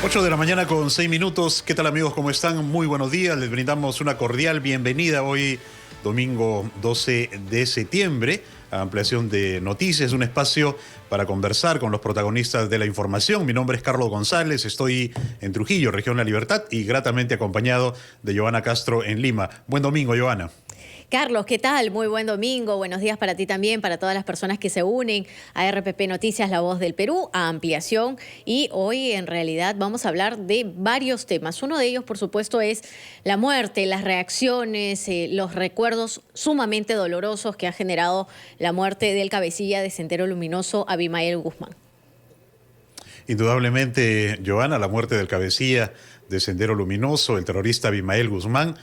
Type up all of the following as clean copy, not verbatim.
8 de la mañana con 6 minutos. ¿Qué tal, amigos? ¿Cómo están? Muy buenos días. Les brindamos una cordial bienvenida hoy, domingo 12 de septiembre, a Ampliación de Noticias, un espacio para conversar con los protagonistas de la información. Mi nombre es Carlos González, estoy en Trujillo, región La Libertad, y gratamente acompañado de Joana Castro en Lima. Buen domingo, Joana. Carlos, ¿qué tal? Muy buen domingo. Buenos días para ti también, para todas las personas que se unen a RPP Noticias, La Voz del Perú, a Ampliación. Y hoy, en realidad, vamos a hablar de varios temas. Uno de ellos, por supuesto, es la muerte, las reacciones, los recuerdos sumamente dolorosos que ha generado la muerte del cabecilla de Sendero Luminoso, Abimael Guzmán. Indudablemente, Joana, la muerte del cabecilla de Sendero Luminoso, el terrorista Abimael Guzmán,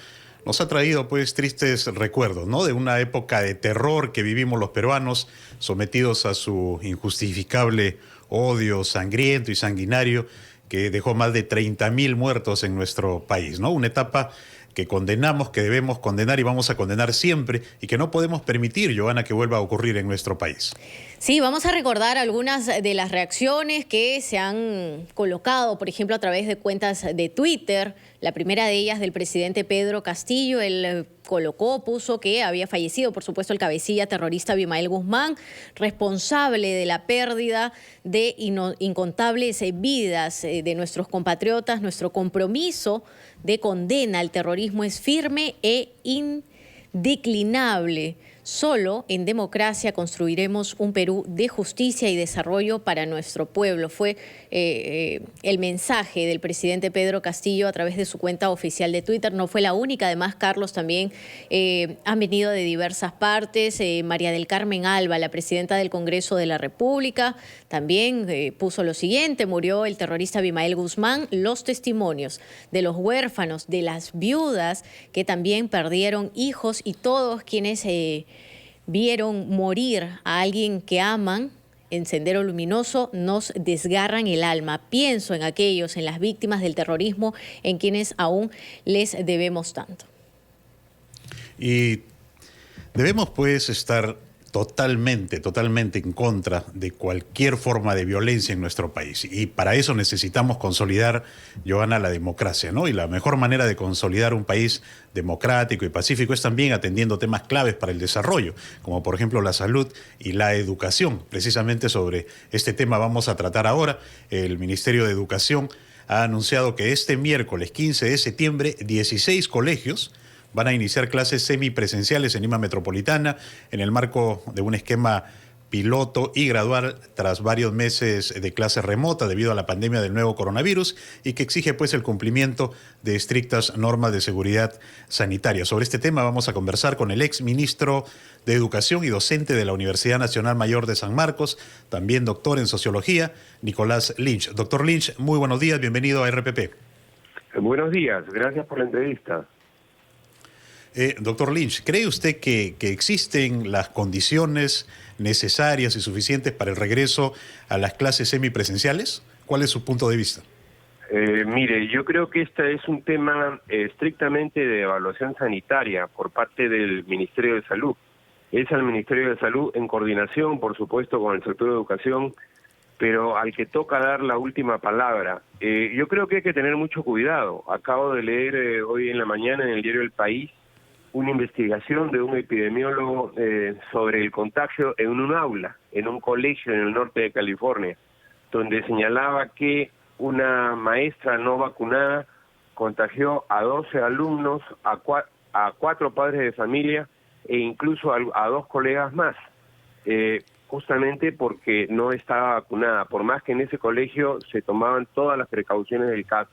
nos ha traído pues tristes recuerdos, ¿no? De una época de terror que vivimos los peruanos, sometidos a su injustificable odio sangriento y sanguinario que dejó más de 30.000 muertos en nuestro país, ¿no? Una etapa que condenamos, que debemos condenar y vamos a condenar siempre, y que no podemos permitir, Joana, que vuelva a ocurrir en nuestro país. Sí, vamos a recordar algunas de las reacciones que se han colocado, por ejemplo, a través de cuentas de Twitter. La primera de ellas del presidente Pedro Castillo. Él puso que había fallecido, por supuesto, el cabecilla terrorista Abimael Guzmán, responsable de la pérdida de incontables vidas de nuestros compatriotas. Nuestro compromiso de condena al terrorismo es firme e indeclinable. Solo en democracia construiremos un Perú de justicia y desarrollo para nuestro pueblo. Fue el mensaje del presidente Pedro Castillo a través de su cuenta oficial de Twitter. No fue la única, además, Carlos, también han venido de diversas partes. María del Carmen Alba, la presidenta del Congreso de la República, también puso lo siguiente: murió el terrorista Abimael Guzmán. Los testimonios de los huérfanos, de las viudas que también perdieron hijos y todos quienes vieron morir a alguien que aman en Sendero Luminoso nos desgarran el alma. Pienso en aquellos, en las víctimas del terrorismo, en quienes aún les debemos tanto. Y debemos pues estar totalmente en contra de cualquier forma de violencia en nuestro país. Y para eso necesitamos consolidar, Joana, la democracia, ¿no? Y la mejor manera de consolidar un país democrático y pacífico es también atendiendo temas claves para el desarrollo, como por ejemplo la salud y la educación. Precisamente sobre este tema vamos a tratar ahora. El Ministerio de Educación ha anunciado que este miércoles 15 de septiembre, 16 colegios van a iniciar clases semipresenciales en Lima Metropolitana en el marco de un esquema piloto y gradual tras varios meses de clases remotas debido a la pandemia del nuevo coronavirus, y que exige pues el cumplimiento de estrictas normas de seguridad sanitaria. Sobre este tema vamos a conversar con el ex ministro de Educación y docente de la Universidad Nacional Mayor de San Marcos, también doctor en Sociología, Nicolás Lynch. Doctor Lynch, muy buenos días, bienvenido a RPP. Buenos días, gracias por la entrevista. Doctor Lynch, ¿cree usted que existen las condiciones necesarias y suficientes para el regreso a las clases semipresenciales? ¿Cuál es su punto de vista? Mire, yo creo que este es un tema estrictamente de evaluación sanitaria por parte del Ministerio de Salud. Es al Ministerio de Salud, en coordinación, por supuesto, con el sector de educación, pero al que toca dar la última palabra. Yo creo que hay que tener mucho cuidado. Acabo de leer hoy en la mañana en el diario El País una investigación de un epidemiólogo sobre el contagio en un aula, en un colegio en el norte de California, donde señalaba que una maestra no vacunada contagió a 12 alumnos, a 4 padres de familia e incluso a 2 colegas más, justamente porque no estaba vacunada, por más que en ese colegio se tomaban todas las precauciones del caso.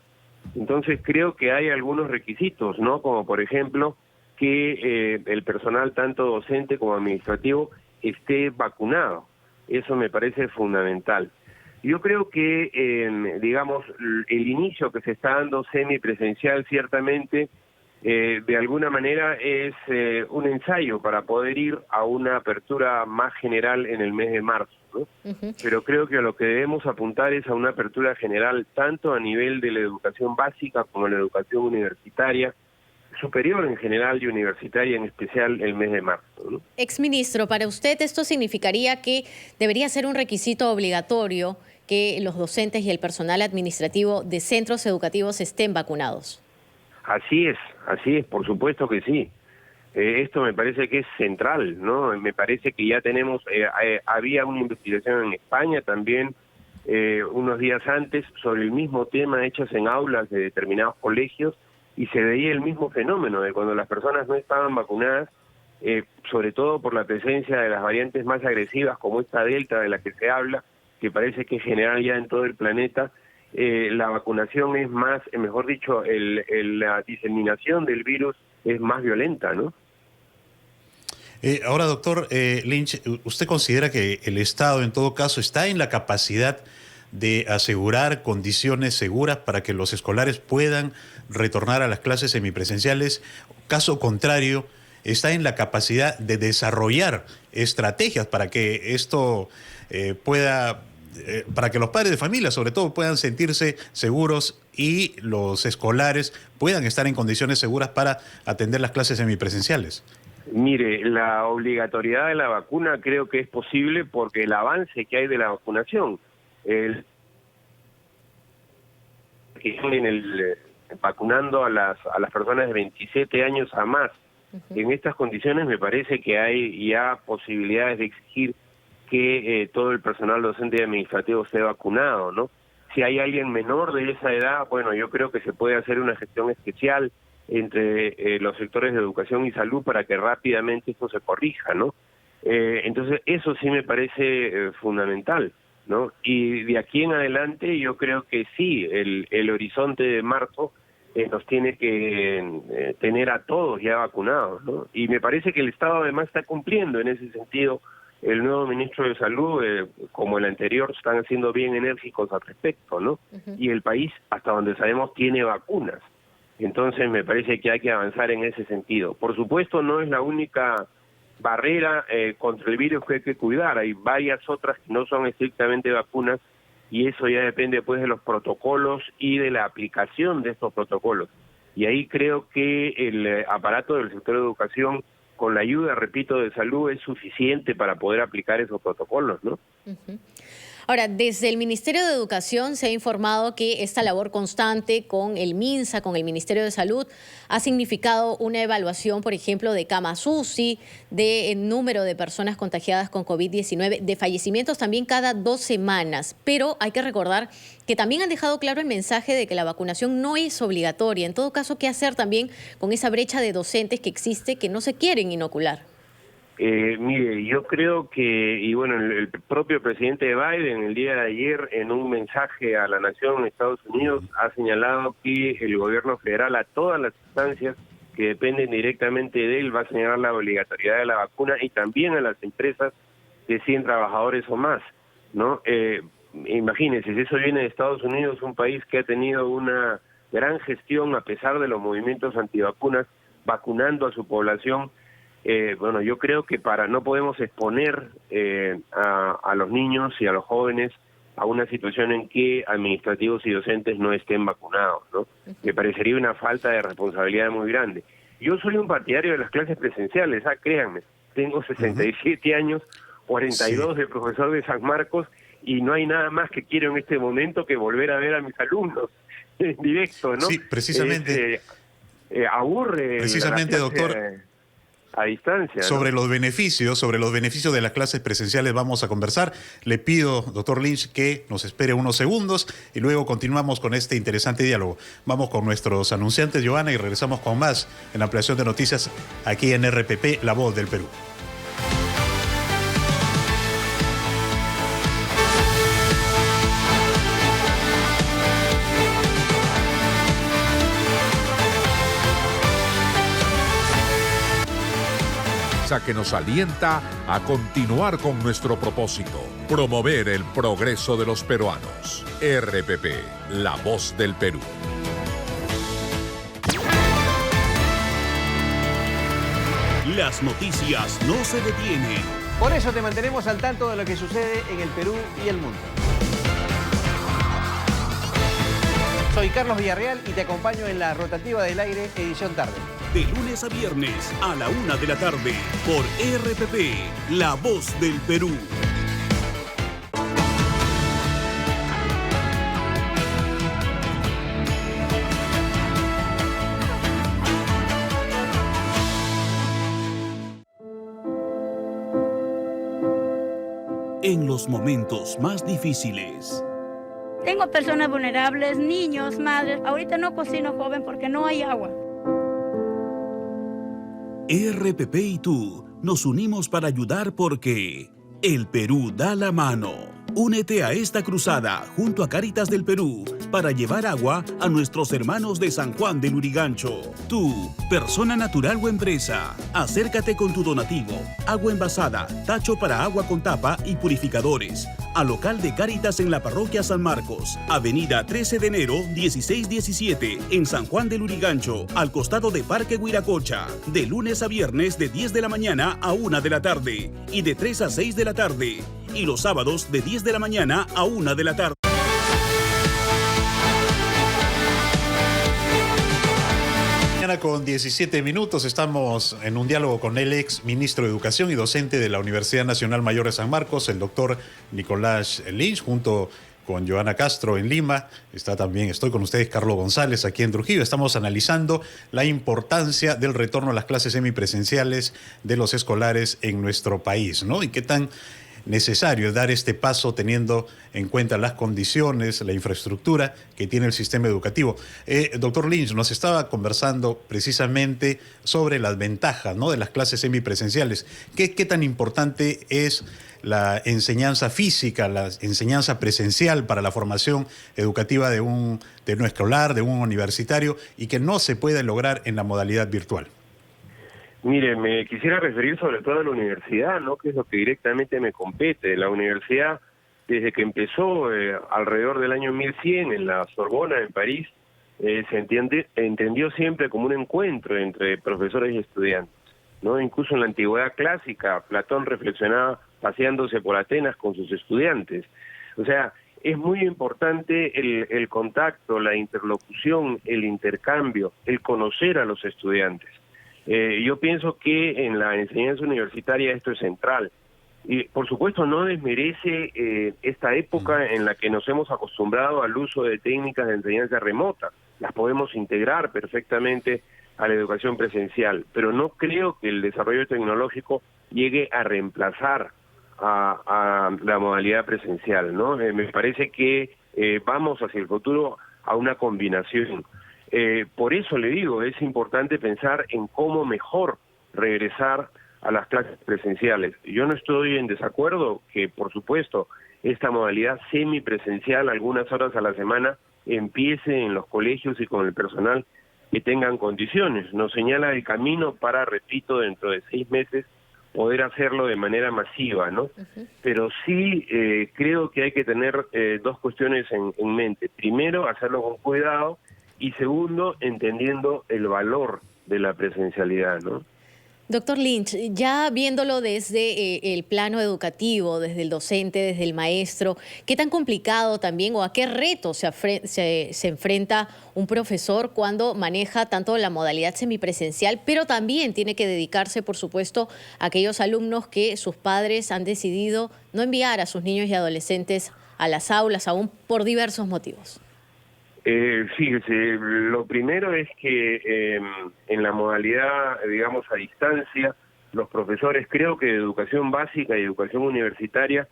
Entonces creo que hay algunos requisitos, ¿no? Como por ejemplo que el personal, tanto docente como administrativo, esté vacunado. Eso me parece fundamental. Yo creo que, digamos, el inicio que se está dando semipresencial, ciertamente, de alguna manera es un ensayo para poder ir a una apertura más general en el mes de marzo, ¿no? Pero creo que a lo que debemos apuntar es a una apertura general, tanto a nivel de la educación básica como la educación universitaria, superior en general y universitaria en especial el mes de marzo, ¿no? Exministro, para usted esto significaría que debería ser un requisito obligatorio que los docentes y el personal administrativo de centros educativos estén vacunados. Así es, por supuesto que sí. Esto me parece que es central, ¿no? Me parece que ya tenemos, había una investigación en España también, unos días antes, sobre el mismo tema, hechas en aulas de determinados colegios, y se veía el mismo fenómeno de cuando las personas no estaban vacunadas, sobre todo por la presencia de las variantes más agresivas como esta Delta de la que se habla, que parece que es general ya en todo el planeta. La vacunación es más, mejor dicho, la diseminación del virus es más violenta, ¿no? Ahora, doctor Lynch, ¿usted considera que el Estado, en todo caso, está en la capacidad de asegurar condiciones seguras para que los escolares puedan retornar a las clases semipresenciales? Caso contrario, ¿está en la capacidad de desarrollar estrategias para que esto para que los padres de familia, sobre todo, puedan sentirse seguros y los escolares puedan estar en condiciones seguras para atender las clases semipresenciales? Mire, la obligatoriedad de la vacuna creo que es posible porque el avance que hay de la vacunación, vacunando a las personas de 27 años a más, en estas condiciones me parece que hay ya posibilidades de exigir que todo el personal docente y administrativo esté vacunado, ¿no? Si hay alguien menor de esa edad, bueno, yo creo que se puede hacer una gestión especial entre los sectores de educación y salud para que rápidamente esto se corrija, ¿no? Entonces, eso sí me parece fundamental, ¿no? Y de aquí en adelante yo creo que sí, el horizonte de marzo nos tiene que tener a todos ya vacunados, ¿no? Y me parece que el Estado además está cumpliendo en ese sentido. El nuevo ministro de Salud, como el anterior, están siendo bien enérgicos al respecto, ¿no? Y el país, hasta donde sabemos, tiene vacunas. Entonces me parece que hay que avanzar en ese sentido. Por supuesto, no es la única barrera contra el virus que hay que cuidar. Hay varias otras que no son estrictamente vacunas, y eso ya depende pues de los protocolos y de la aplicación de estos protocolos. Y ahí creo que el aparato del sector de educación, con la ayuda, repito, de salud, es suficiente para poder aplicar esos protocolos, ¿no? Ahora, desde el Ministerio de Educación se ha informado que esta labor constante con el MINSA, con el Ministerio de Salud, ha significado una evaluación, por ejemplo, de camas UCI, de número de personas contagiadas con COVID-19, de fallecimientos también cada 2 semanas. Pero hay que recordar que también han dejado claro el mensaje de que la vacunación no es obligatoria. En todo caso, ¿qué hacer también con esa brecha de docentes que existe que no se quieren inocular? Mire, yo creo que, y bueno, el propio presidente Biden el día de ayer en un mensaje a la nación en Estados Unidos ha señalado que el gobierno federal a todas las instancias que dependen directamente de él va a señalar la obligatoriedad de la vacuna, y también a las empresas de 100 trabajadores o más, ¿no? Imagínense, si eso viene de Estados Unidos, un país que ha tenido una gran gestión a pesar de los movimientos antivacunas, vacunando a su población. Bueno, yo creo que no podemos exponer a los niños y a los jóvenes a una situación en que administrativos y docentes no estén vacunados, ¿no? Me parecería una falta de responsabilidad muy grande. Yo soy un partidario de las clases presenciales, créanme, tengo 67 años, 42 de profesor de San Marcos, y no hay nada más que quiero en este momento que volver a ver a mis alumnos en directo, ¿no? Sí, precisamente. Aburre. Precisamente, doctor. A distancia, sobre los beneficios de las clases presenciales vamos a conversar. Le pido, doctor Lynch, que nos espere unos segundos y luego continuamos con este interesante diálogo. Vamos con nuestros anunciantes, Giovanna, y regresamos con más en la ampliación de noticias aquí en RPP, La Voz del Perú. Que nos alienta a continuar con nuestro propósito, promover el progreso de los peruanos. RPP, La Voz del Perú. Las noticias no se detienen. Por eso te mantenemos al tanto de lo que sucede en el Perú y el mundo. Soy Carlos Villarreal y te acompaño en la rotativa del aire, edición tarde. De lunes a viernes a la 1 de la tarde por RPP, La Voz del Perú. en los momentos más difíciles. Tengo personas vulnerables, niños, madres. Ahorita no cocino, joven, porque no hay agua. RPP y tú nos unimos para ayudar porque el Perú da la mano. Únete a esta cruzada junto a Cáritas del Perú para llevar agua a nuestros hermanos de San Juan del Lurigancho. Tú, persona natural o empresa, acércate con tu donativo, agua envasada, tacho para agua con tapa y purificadores, al local de Cáritas en la parroquia San Marcos, avenida 13 de enero 1617, en San Juan del Lurigancho, al costado de Parque Huiracocha, de lunes a viernes de 10 de la mañana a 1 de la tarde y de 3 a 6 de la tarde. Y los sábados de 10 de la mañana a 1 de la tarde. Mañana con 17 minutos estamos en un diálogo con el ex ministro de Educación y docente de la Universidad Nacional Mayor de San Marcos, el doctor Nicolás Lynch, junto con Joana Castro en Lima. Estoy con ustedes, Carlos González, aquí en Trujillo. Estamos analizando la importancia del retorno a las clases semipresenciales de los escolares en nuestro país, ¿no? Y qué tan necesario es dar este paso teniendo en cuenta las condiciones, la infraestructura que tiene el sistema educativo. Doctor Lynch, nos estaba conversando precisamente sobre las ventajas, ¿no?, de las clases semipresenciales. ¿Qué tan importante es la enseñanza física, la enseñanza presencial para la formación educativa de un escolar, de un universitario, y que no se puede lograr en la modalidad virtual? Mire, me quisiera referir sobre todo a la universidad, ¿no?, que es lo que directamente me compete. La universidad, desde que empezó alrededor del año 1100 en la Sorbona, en París, se entendió siempre como un encuentro entre profesores y estudiantes, ¿no? Incluso en la antigüedad clásica, Platón reflexionaba paseándose por Atenas con sus estudiantes. O sea, es muy importante el contacto, la interlocución, el intercambio, el conocer a los estudiantes. Yo pienso que en la enseñanza universitaria esto es central. Y por supuesto no desmerece esta época en la que nos hemos acostumbrado al uso de técnicas de enseñanza remota. Las podemos integrar perfectamente a la educación presencial, pero no creo que el desarrollo tecnológico llegue a reemplazar a la modalidad presencial, ¿no? Me parece que vamos hacia el futuro a una combinación. Por eso le digo, es importante pensar en cómo mejor regresar a las clases presenciales. Yo no estoy en desacuerdo que, por supuesto, esta modalidad semipresencial, algunas horas a la semana, empiece en los colegios y con el personal que tengan condiciones. Nos señala el camino para, repito, dentro de 6 meses, poder hacerlo de manera masiva, ¿no? Pero sí creo que hay que tener 2 cuestiones en mente. Primero, hacerlo con cuidado, y segundo, entendiendo el valor de la presencialidad, ¿no? Doctor Lynch, ya viéndolo desde el plano educativo, desde el docente, desde el maestro, ¿qué tan complicado también o a qué reto se enfrenta un profesor cuando maneja tanto la modalidad semipresencial, pero también tiene que dedicarse, por supuesto, a aquellos alumnos que sus padres han decidido no enviar a sus niños y adolescentes a las aulas, aún por diversos motivos? Fíjese, lo primero es que en la modalidad, digamos, a distancia, los profesores, creo que de educación básica y educación universitaria,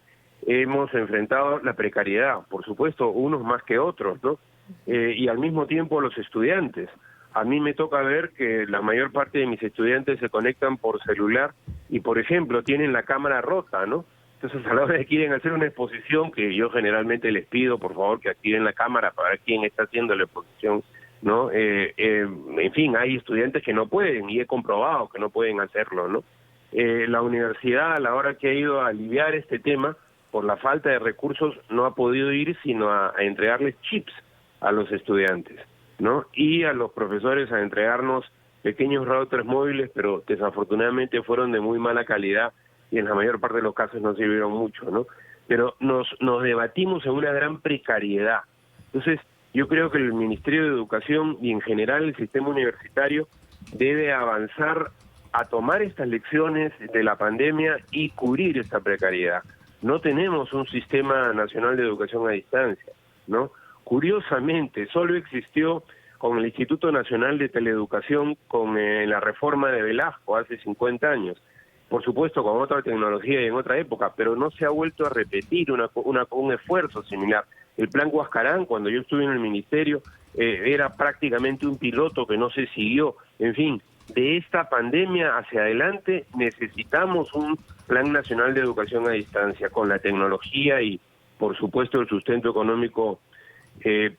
hemos enfrentado la precariedad, por supuesto, unos más que otros, ¿no? Y al mismo tiempo los estudiantes. A mí me toca ver que la mayor parte de mis estudiantes se conectan por celular y, por ejemplo, tienen la cámara rota, ¿no? Entonces, a la hora de que quieren hacer una exposición, que yo generalmente les pido, por favor, que activen la cámara para ver quién está haciendo la exposición, ¿no? En fin, hay estudiantes que no pueden, y he comprobado que no pueden hacerlo, ¿no? La universidad, a la hora que ha ido a aliviar este tema, por la falta de recursos, no ha podido ir sino a entregarles chips a los estudiantes, ¿no? Y a los profesores a entregarnos pequeños routers móviles, pero desafortunadamente fueron de muy mala calidad, y en la mayor parte de los casos no sirvieron mucho, ¿no? Pero nos debatimos en una gran precariedad. Entonces, yo creo que el Ministerio de Educación y en general el sistema universitario debe avanzar a tomar estas lecciones de la pandemia y cubrir esta precariedad. No tenemos un sistema nacional de educación a distancia, ¿no? Curiosamente, solo existió con el Instituto Nacional de Teleeducación con la reforma de Velasco hace 50 años. por supuesto con otra tecnología y en otra época, pero no se ha vuelto a repetir un esfuerzo similar. El plan Huascarán, cuando yo estuve en el ministerio, era prácticamente un piloto que no se siguió. En fin, de esta pandemia hacia adelante necesitamos un plan nacional de educación a distancia con la tecnología y, por supuesto, el sustento económico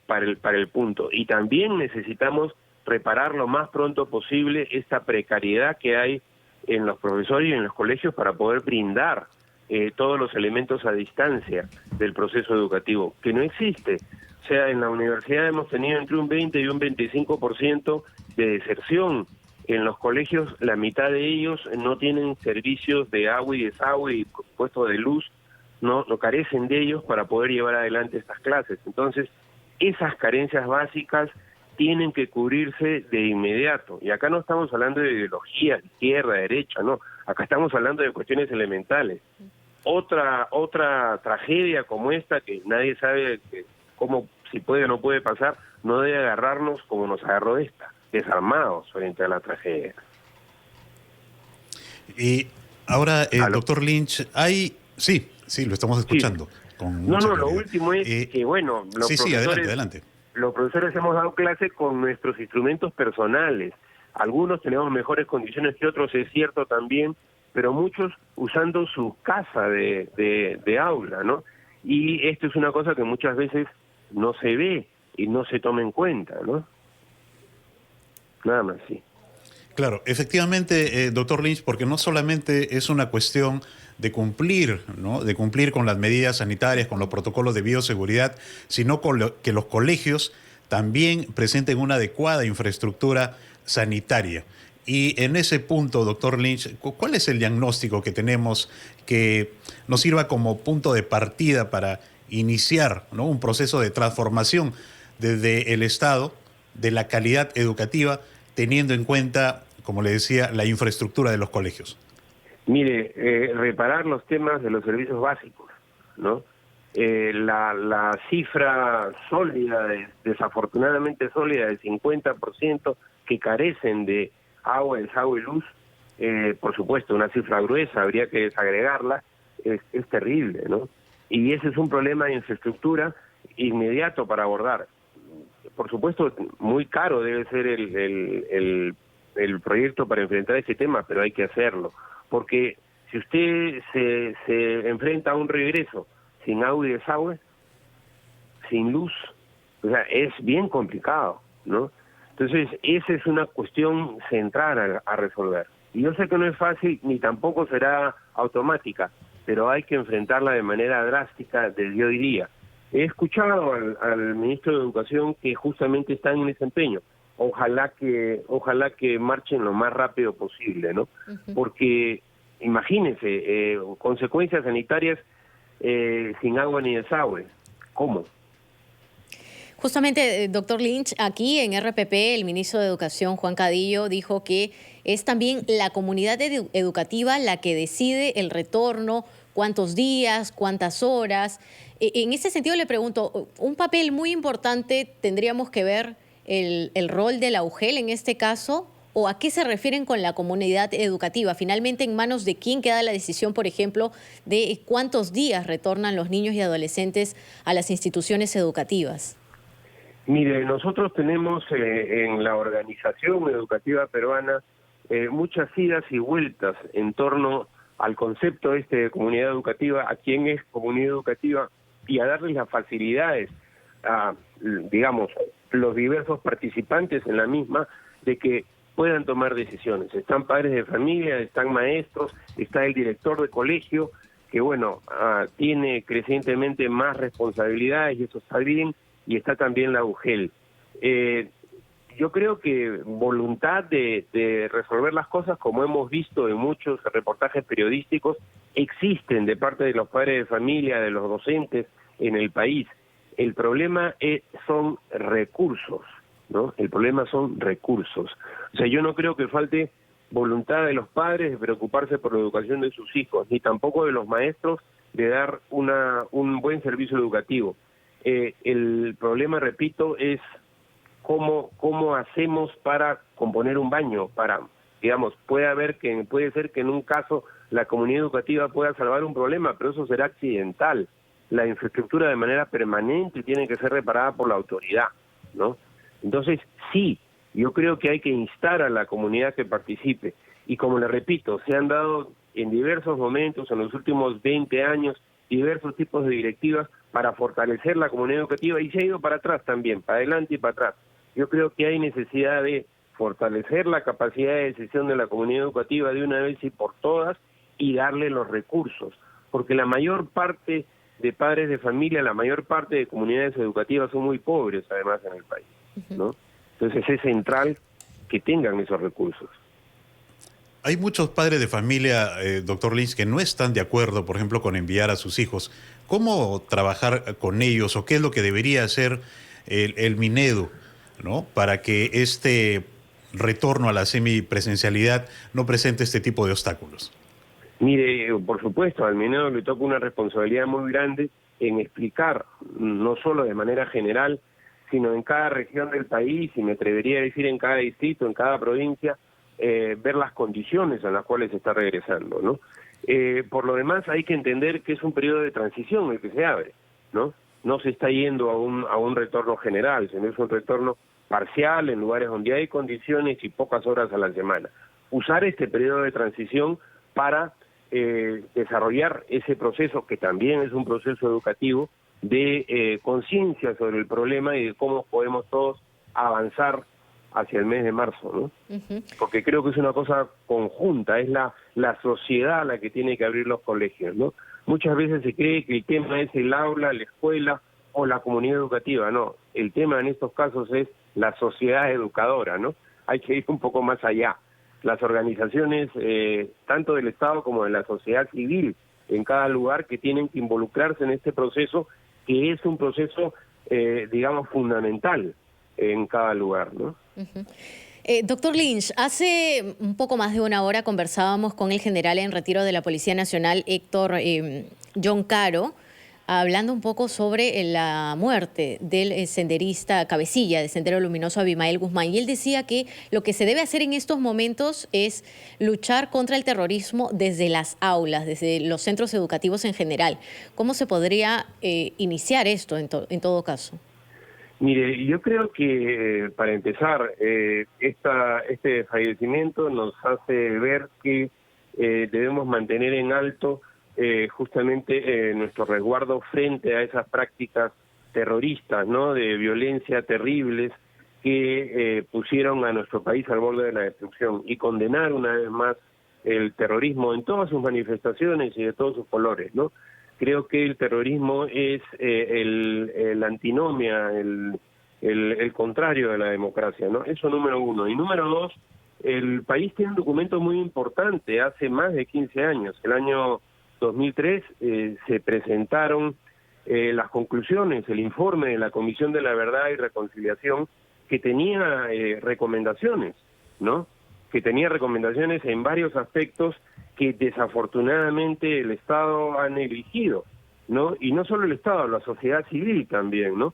para el punto. Y también necesitamos reparar lo más pronto posible esta precariedad que hay en los profesores y en los colegios para poder brindar todos los elementos a distancia del proceso educativo, que no existe. O sea, en la universidad hemos tenido entre un 20 y un 25% de deserción. En los colegios, la mitad de ellos no tienen servicios de agua y desagüe y, por supuesto, de luz, no carecen de ellos para poder llevar adelante estas clases. Entonces, esas carencias básicas tienen que cubrirse de inmediato. Y acá no estamos hablando de ideología, izquierda, derecha, no. Acá estamos hablando de cuestiones elementales. Otra tragedia como esta, que nadie sabe cómo, si puede o no puede pasar, no debe agarrarnos como nos agarró esta, desarmados frente a la tragedia. Y ahora, doctor Lynch, Sí, lo estamos escuchando. Sí. Lo último es que, bueno, adelante. Los profesores hemos dado clase con nuestros instrumentos personales. Algunos tenemos mejores condiciones que otros, es cierto también, pero muchos usando su casa de aula, ¿no? Y esto es una cosa que muchas veces no se ve y no se toma en cuenta, ¿no? Nada más, sí. Claro, efectivamente, doctor Lynch, porque no solamente es una cuestión de cumplir, ¿no? De cumplir con las medidas sanitarias, con los protocolos de bioseguridad, sino que los colegios también presenten una adecuada infraestructura sanitaria. Y en ese punto, doctor Lynch, ¿cuál es el diagnóstico que tenemos que nos sirva como punto de partida para iniciar, ¿no? un proceso de transformación desde el Estado de la calidad educativa, teniendo en cuenta, como le decía, la infraestructura de los colegios? Mire, reparar los temas de los servicios básicos, ¿no? La cifra sólida, desafortunadamente sólida, del 50% que carecen de agua, desagüe y luz, por supuesto, una cifra gruesa, habría que desagregarla, es terrible, ¿no? Y ese es un problema de infraestructura inmediato para abordar. Por supuesto, muy caro debe ser el proyecto para enfrentar este tema, pero hay que hacerlo. Porque si usted se enfrenta a un regreso sin agua y desagüe, sin luz, o sea, es bien complicado, ¿no? Entonces, esa es una cuestión central a resolver. Y yo sé que no es fácil, ni tampoco será automática, pero hay que enfrentarla de manera drástica desde hoy día. He escuchado al ministro de Educación que justamente está en ese empeño. Ojalá que marchen lo más rápido posible, ¿no? Uh-huh. Porque, imagínense, consecuencias sanitarias sin agua ni desagüe. ¿Cómo? Justamente, doctor Lynch, aquí en RPP, el ministro de Educación, Juan Cadillo, dijo que es también la comunidad educativa la que decide el retorno, cuántos días, cuántas horas. En ese sentido le pregunto, un papel muy importante tendríamos que ver el rol de la UGEL en este caso, o a qué se refieren con la comunidad educativa. Finalmente, ¿en manos de quién queda la decisión, por ejemplo, de cuántos días retornan los niños y adolescentes a las instituciones educativas? Mire, nosotros tenemos en la organización educativa peruana muchas idas y vueltas en torno al concepto de comunidad educativa, a quién es comunidad educativa y a darles las facilidades a, digamos, los diversos participantes en la misma de que puedan tomar decisiones. Están padres de familia, están maestros, está el director de colegio, que bueno, tiene crecientemente más responsabilidades y eso está bien, y está también la UGEL. Yo creo que voluntad de resolver las cosas, como hemos visto en muchos reportajes periodísticos, existen de parte de los padres de familia, de los docentes en el país. El problema son recursos, ¿no? El problema son recursos. O sea, yo no creo que falte voluntad de los padres de preocuparse por la educación de sus hijos, ni tampoco de los maestros de dar un buen servicio educativo. El problema, repito, es cómo hacemos para componer un baño, para, digamos, puede ser que en un caso la comunidad educativa pueda salvar un problema, pero eso será accidental. La infraestructura de manera permanente tiene que ser reparada por la autoridad, ¿no? Entonces, sí, yo creo que hay que instar a la comunidad que participe. Y como le repito, se han dado en diversos momentos, en los últimos 20 años, diversos tipos de directivas para fortalecer la comunidad educativa, y se ha ido para atrás también, para adelante y para atrás. Yo creo que hay necesidad de fortalecer la capacidad de decisión de la comunidad educativa de una vez y por todas, y darle los recursos, porque la mayor parte de padres de familia, la mayor parte de comunidades educativas son muy pobres además en el país, ¿no? Entonces es central que tengan esos recursos. Hay muchos padres de familia, doctor Lynch, que no están de acuerdo, por ejemplo, con enviar a sus hijos. ¿Cómo trabajar con ellos o qué es lo que debería hacer el Minedu, ¿no?, para que este retorno a la semipresencialidad no presente este tipo de obstáculos? Mire, por supuesto, al Minedu le toca una responsabilidad muy grande en explicar, no solo de manera general, sino en cada región del país, y me atrevería a decir en cada distrito, en cada provincia, ver las condiciones en las cuales se está regresando, ¿no? Por lo demás, hay que entender que es un periodo de transición el que se abre, ¿no? No se está yendo a un retorno general, sino es un retorno parcial en lugares donde hay condiciones y pocas horas a la semana. Usar este periodo de transición para desarrollar ese proceso, que también es un proceso educativo, de conciencia sobre el problema y de cómo podemos todos avanzar hacia el mes de marzo, ¿no? Porque creo que es una cosa conjunta, es la sociedad la que tiene que abrir los colegios, ¿no? Muchas veces se cree que el tema es el aula, la escuela o la comunidad educativa, no. El tema en estos casos es la sociedad educadora, ¿no? Hay que ir un poco más allá. Las organizaciones, tanto del Estado como de la sociedad civil, en cada lugar, que tienen que involucrarse en este proceso, que es un proceso, digamos, fundamental en cada lugar, ¿no? Doctor Lynch, hace un poco más de una hora conversábamos con el general en retiro de la Policía Nacional, Héctor John Caro, hablando un poco sobre la muerte del senderista cabecilla de Sendero Luminoso Abimael Guzmán. Y él decía que lo que se debe hacer en estos momentos es luchar contra el terrorismo desde las aulas, desde los centros educativos en general. ¿Cómo se podría iniciar esto en todo caso? Mire, yo creo que para empezar, este fallecimiento nos hace ver que debemos mantener en alto justamente nuestro resguardo frente a esas prácticas terroristas, ¿no?, de violencia terribles que pusieron a nuestro país al borde de la destrucción, y condenar una vez más el terrorismo en todas sus manifestaciones y de todos sus colores, ¿no? Creo que el terrorismo es el antinomia, el contrario de la democracia, ¿no? Eso número uno. Y número dos, el país tiene un documento muy importante hace más de 15 años. El año 2003 se presentaron las conclusiones, el informe de la Comisión de la Verdad y Reconciliación, que tenía recomendaciones, ¿no? Que tenía recomendaciones en varios aspectos que desafortunadamente el Estado ha negligido, ¿no? Y no solo el Estado, la sociedad civil también, ¿no?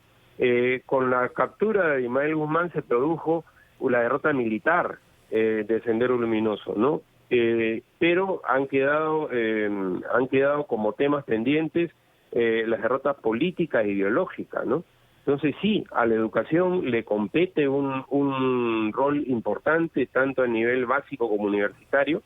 Con la captura de Abimael Guzmán se produjo la derrota militar de Sendero Luminoso, ¿no? Pero han quedado como temas pendientes las derrotas políticas e ideológicas, ¿no? Entonces sí, a la educación le compete un rol importante, tanto a nivel básico como universitario,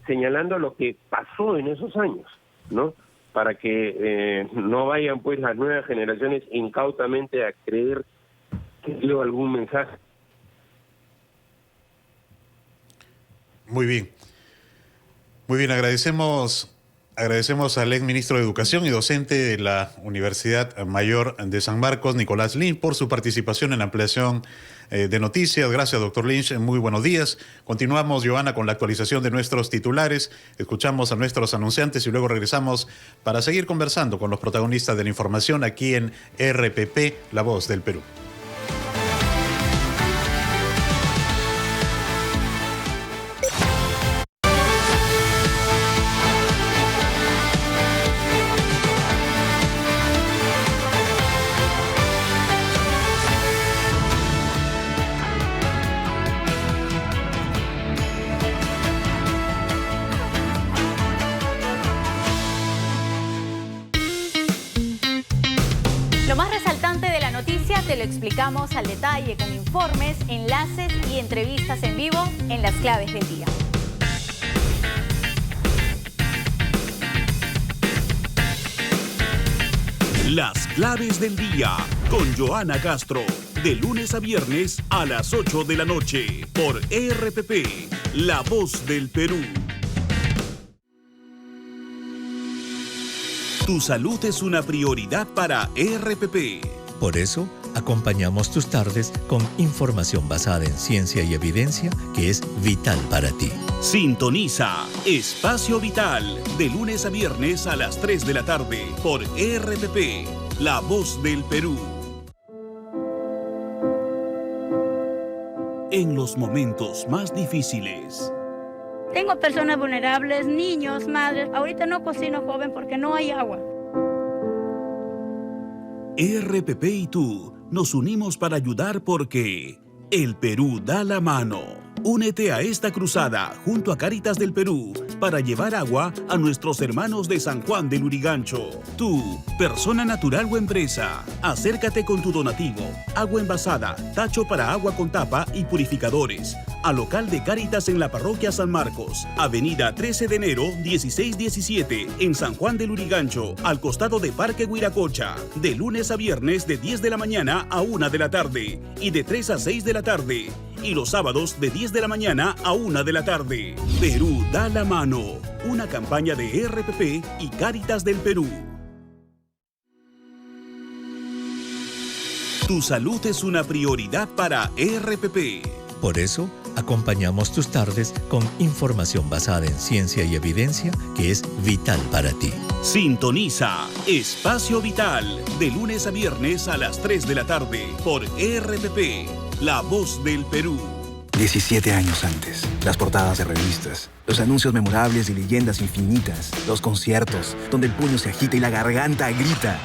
señalando lo que pasó en esos años, ¿no? Para que no vayan pues las nuevas generaciones incautamente a creer que dio algún mensaje. Muy bien. Muy bien, agradecemos al ex ministro de Educación y docente de la Universidad Mayor de San Marcos, Nicolás Lynch, por su participación en la ampliación de noticias. Gracias, doctor Lynch. Muy buenos días. Continuamos, Joana, con la actualización de nuestros titulares. Escuchamos a nuestros anunciantes y luego regresamos para seguir conversando con los protagonistas de la información aquí en RPP, La Voz del Perú. Lo más resaltante de la noticia te lo explicamos al detalle con informes, enlaces y entrevistas en vivo en Las Claves del Día. Las Claves del Día con Joana Castro, de lunes a viernes a las 8 de la noche por RPP, La Voz del Perú. Tu salud es una prioridad para RPP. Por eso, acompañamos tus tardes con información basada en ciencia y evidencia que es vital para ti. Sintoniza Espacio Vital, de lunes a viernes a las 3 de la tarde por RPP, La Voz del Perú. En los momentos más difíciles. Tengo personas vulnerables, niños, madres. Ahorita no cocino, joven, porque no hay agua. RPP y tú nos unimos para ayudar porque el Perú da la mano. Únete a esta cruzada junto a Cáritas del Perú para llevar agua a nuestros hermanos de San Juan del Lurigancho. Tú, persona natural o empresa, acércate con tu donativo, agua envasada, tacho para agua con tapa y purificadores, al local de Cáritas en la parroquia San Marcos, avenida 13 de enero 1617, en San Juan del Lurigancho, al costado de Parque Huiracocha, de lunes a viernes de 10 de la mañana a 1 de la tarde y de 3 a 6 de la tarde. Y los sábados de 10 de la mañana a 1 de la tarde. Perú da la mano. Una campaña de RPP y Cáritas del Perú. Tu salud es una prioridad para RPP. Por eso, acompañamos tus tardes con información basada en ciencia y evidencia que es vital para ti. Sintoniza Espacio Vital, de lunes a viernes a las 3 de la tarde por RPP, La Voz del Perú. 17 años antes, las portadas de revistas, los anuncios memorables y leyendas infinitas, los conciertos, donde el puño se agita y la garganta grita.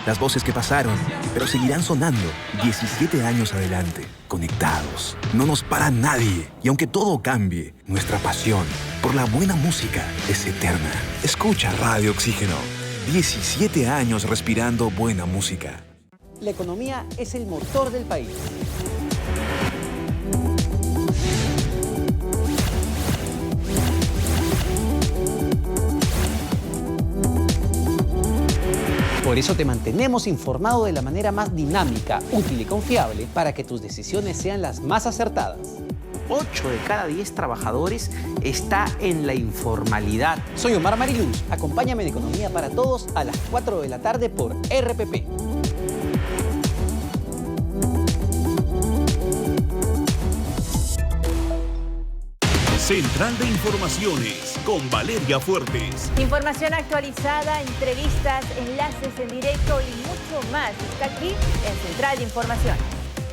Las voces que pasaron, pero seguirán sonando 17 años adelante, conectados. No nos para nadie, y aunque todo cambie, nuestra pasión por la buena música es eterna. Escucha Radio Oxígeno, 17 años respirando buena música. La economía es el motor del país. Por eso te mantenemos informado de la manera más dinámica, útil y confiable para que tus decisiones sean las más acertadas. 8 de cada 10 trabajadores está en la informalidad. Soy Omar Mariluz. Acompáñame en Economía para Todos a las 4 de la tarde por RPP. Central de Informaciones con Valeria Fuertes. Información actualizada, entrevistas, enlaces en directo y mucho más. Está aquí en Central de Informaciones.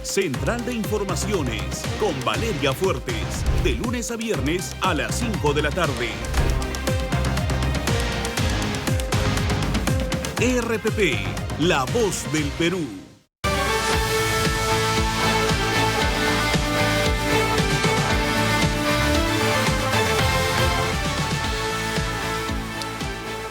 Central de Informaciones con Valeria Fuertes, de lunes a viernes a las 5 de la tarde. RPP, La Voz del Perú.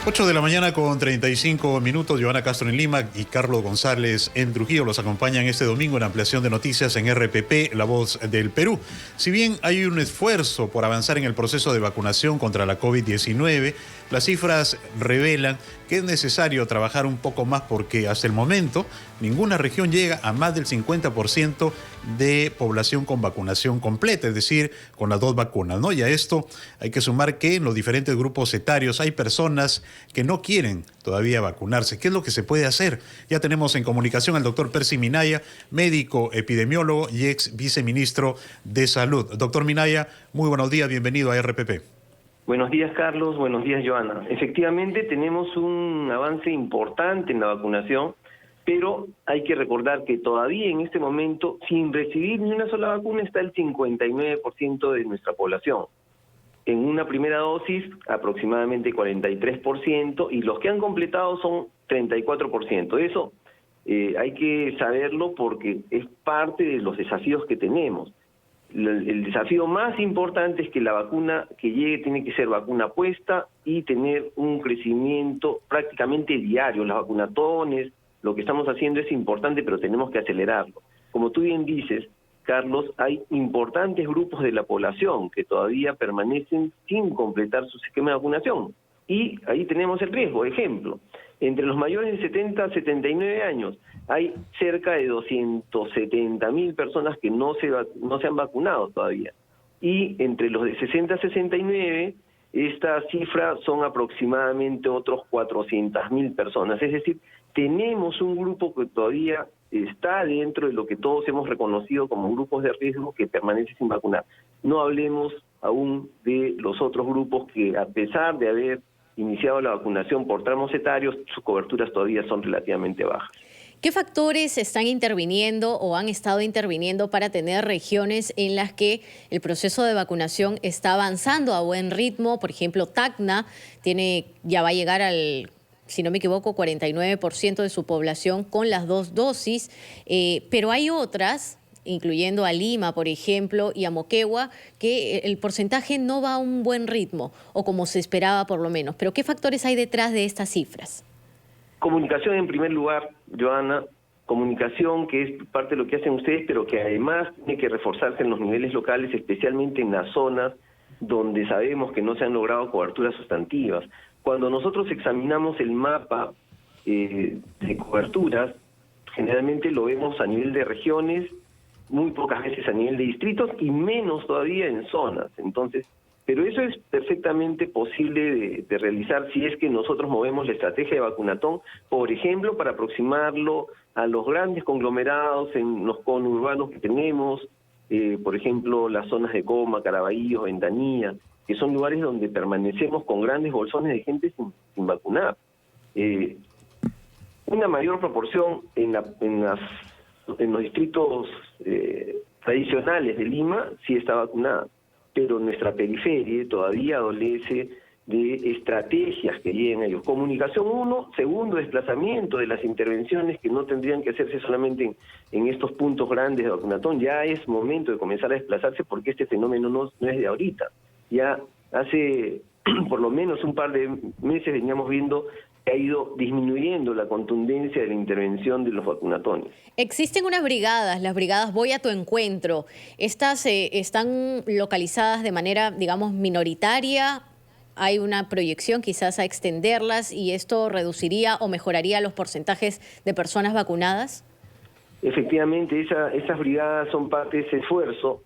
Ocho de la mañana con 35 minutos, Joana Castro en Lima y Carlos González en Trujillo los acompañan este domingo en ampliación de noticias en RPP, La Voz del Perú. Si bien hay un esfuerzo por avanzar en el proceso de vacunación contra la COVID-19, las cifras revelan que es necesario trabajar un poco más porque hasta el momento ninguna región llega a más del 50% de población con vacunación completa, es decir, con las 2 vacunas, ¿no? Y a esto hay que sumar que en los diferentes grupos etarios hay personas que no quieren todavía vacunarse. ¿Qué es lo que se puede hacer? Ya tenemos en comunicación al doctor Percy Minaya, médico epidemiólogo y ex viceministro de Salud. Doctor Minaya, muy buenos días, bienvenido a RPP. Buenos días, Carlos. Buenos días, Joana. Efectivamente, tenemos un avance importante en la vacunación, pero hay que recordar que todavía en este momento, sin recibir ni una sola vacuna, está el 59% de nuestra población. En una primera dosis, aproximadamente 43%, y los que han completado son 34%. Eso hay que saberlo porque es parte de los desafíos que tenemos. El desafío más importante es que la vacuna que llegue tiene que ser vacuna puesta y tener un crecimiento prácticamente diario. Las vacunatones, lo que estamos haciendo es importante, pero tenemos que acelerarlo. Como tú bien dices, Carlos, hay importantes grupos de la población que todavía permanecen sin completar su esquema de vacunación. Y ahí tenemos el riesgo. Ejemplo, entre los mayores de 70 a 79 años hay cerca de 270.000 personas que no se han vacunado todavía. Y entre los de 60 a 69, esta cifra son aproximadamente otros 400.000 personas. Es decir, tenemos un grupo que todavía está dentro de lo que todos hemos reconocido como grupos de riesgo que permanece sin vacunar. No hablemos aún de los otros grupos que, a pesar de haber iniciado la vacunación por tramos etarios, sus coberturas todavía son relativamente bajas. ¿Qué factores están interviniendo o han estado interviniendo para tener regiones en las que el proceso de vacunación está avanzando a buen ritmo? Por ejemplo, Tacna ya va a llegar al, si no me equivoco, 49% de su población con las 2 dosis, pero hay otras, incluyendo a Lima, por ejemplo, y a Moquegua, que el porcentaje no va a un buen ritmo, o como se esperaba por lo menos. ¿Pero qué factores hay detrás de estas cifras? Comunicación en primer lugar, Joana, comunicación que es parte de lo que hacen ustedes, pero que además tiene que reforzarse en los niveles locales, especialmente en las zonas donde sabemos que no se han logrado coberturas sustantivas. Cuando nosotros examinamos el mapa de coberturas, generalmente lo vemos a nivel de regiones, muy pocas veces a nivel de distritos y menos todavía en zonas. Entonces, pero eso es perfectamente posible de realizar si es que nosotros movemos la estrategia de vacunatón, por ejemplo, para aproximarlo a los grandes conglomerados en los conurbanos que tenemos, por ejemplo, las zonas de Coma, Caraballo, Ventanilla, que son lugares donde permanecemos con grandes bolsones de gente sin vacunar. Una mayor proporción en los distritos tradicionales de Lima sí está vacunada, pero nuestra periferia todavía adolece de estrategias que lleguen a ellos. Comunicación 1, segundo, desplazamiento de las intervenciones que no tendrían que hacerse solamente en estos puntos grandes de vacunatón. Ya es momento de comenzar a desplazarse porque este fenómeno no es de ahorita. Ya hace por lo menos un par de meses veníamos viendo que ha ido disminuyendo la contundencia de la intervención de los vacunatones. Existen unas brigadas, las brigadas Voy a tu Encuentro. Estas están localizadas de manera, digamos, minoritaria. Hay una proyección quizás a extenderlas y esto reduciría o mejoraría los porcentajes de personas vacunadas. Efectivamente, esas brigadas son parte de ese esfuerzo.